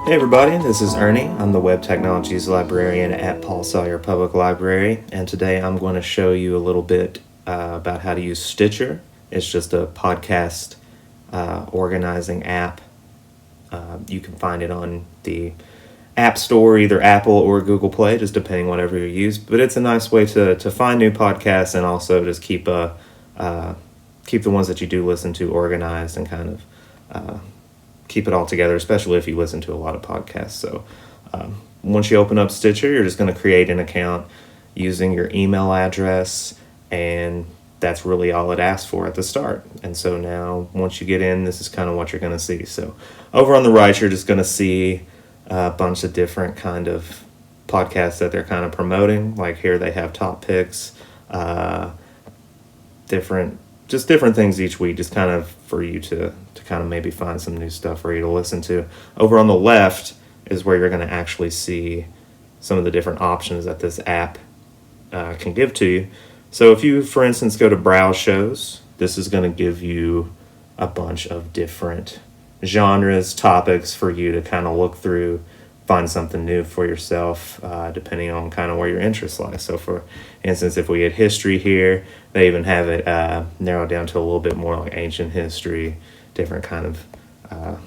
Hey everybody, this is Ernie. I'm the Web Technologies Librarian at Paul Sawyer Public Library, and today I'm going to show you a little bit about how to use Stitcher. It's just a podcast organizing app. You can find it on the App Store, either Apple or Google Play, just depending whatever you use. But it's a nice way to find new podcasts and also just keep the ones that you do listen to organized and kind of keep it all together, especially if you listen to a lot of podcasts. So once you open up Stitcher, you're just going to create an account using your email address, and that's really all it asks for at the start. And so now once you get in, this is kind of what you're going to see. So over on the right, you're just going to see a bunch of different kind of podcasts that they're kind of promoting. Like here they have top picks, different things each week, just kind of for you to kind of maybe find some new stuff for you to listen to. Over on the left is where you're going to actually see some of the different options that this app can give to you. So if you, for instance, go to Browse Shows, this is going to give you a bunch of different genres, topics for you to kind of look through, find something new for yourself, depending on kind of where your interests lie. So for instance, if we had history here, they even have it narrowed down to a little bit more like ancient history, different kind of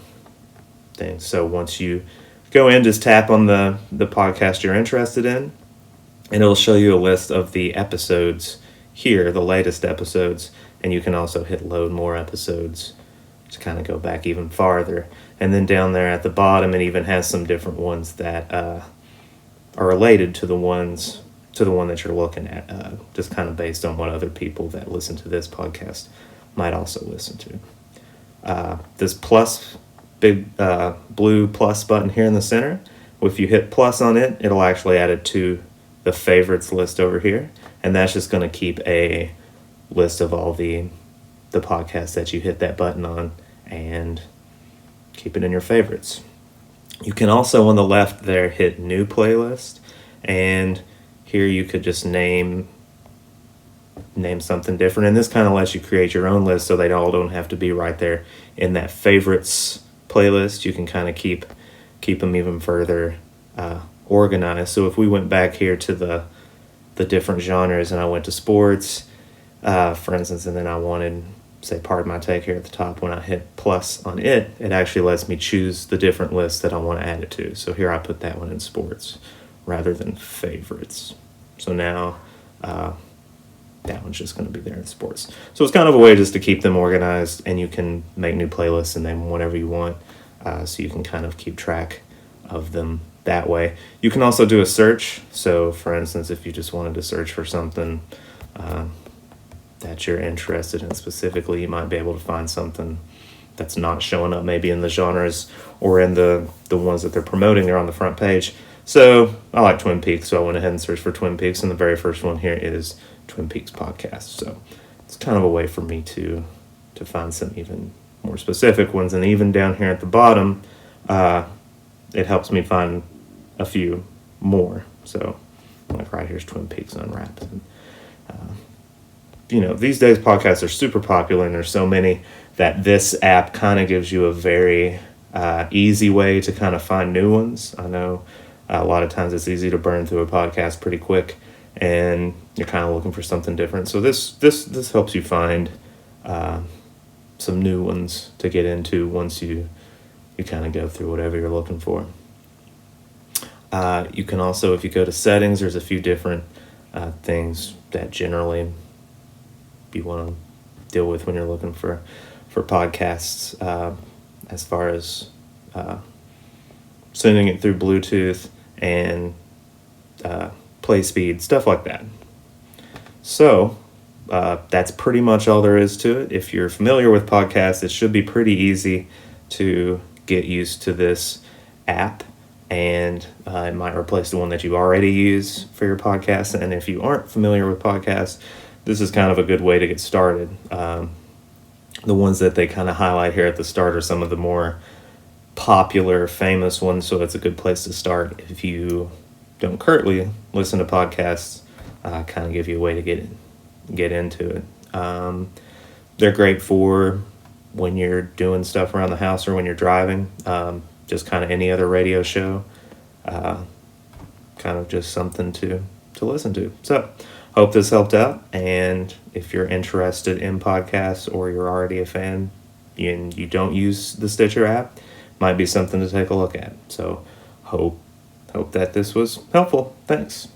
things. So once you go in, just tap on the podcast you're interested in, and it'll show you a list of the episodes here, the latest episodes, and you can also hit load more episodes to kind of go back even farther. And then down there at the bottom, it even has some different ones that are related to the one that you're looking at, just kind of based on what other people that listen to this podcast might also listen to. This big blue plus button here in the center, if you hit plus on it, it'll actually add it to the favorites list over here, and that's just going to keep a list of all the podcasts that you hit that button on and keep it in your favorites. You can also on the left there hit new playlist, and here you could just name something different, and this kind of lets you create your own list so they all don't have to be right there in that favorites playlist. You can kind of keep them even further organized. So if we went back here to the different genres and I went to sports, for instance, and then I wanted, say, Pardon My Take here at the top, when I hit plus on it actually lets me choose the different lists that I want to add it to. So here I put that one in sports rather than favorites. So now that one's just going to be there in sports. So it's kind of a way just to keep them organized, and you can make new playlists and name them whatever you want, so you can kind of keep track of them that way. You can also do a search. So for instance, if you just wanted to search for something that you're interested in specifically, you might be able to find something that's not showing up maybe in the genres or in the ones that they're promoting there on the front page. So I like Twin Peaks, so I went ahead and searched for Twin Peaks, and the very first one here is Twin Peaks podcast. So it's kind of a way for me to find some even more specific ones. And even down here at the bottom, it helps me find a few more. So like right here's Twin Peaks Unwrapped. And, these days podcasts are super popular, and there's so many that this app kind of gives you a very easy way to kind of find new ones. I know a lot of times it's easy to burn through a podcast pretty quick, and you're kind of looking for something different. So this helps you find some new ones to get into once you kind of go through whatever you're looking for. You can also, if you go to settings, there's a few different things that generally you want to deal with when you're looking for podcasts, as far as sending it through Bluetooth and play speed, stuff like that. So that's pretty much all there is to it. If you're familiar with podcasts, it should be pretty easy to get used to this app, and it might replace the one that you already use for your podcast. And if you aren't familiar with podcasts, this is kind of a good way to get started. The ones that they kind of highlight here at the start are some of the more popular, famous ones, so it's a good place to start if you don't currently listen to podcasts. Kind of give you a way to get into it. They're great for when you're doing stuff around the house or when you're driving. just kind of any other radio show. Kind of just something to listen to. So, hope this helped out. And if you're interested in podcasts or you're already a fan and you don't use the Stitcher app, might be something to take a look at. So, hope that this was helpful. Thanks.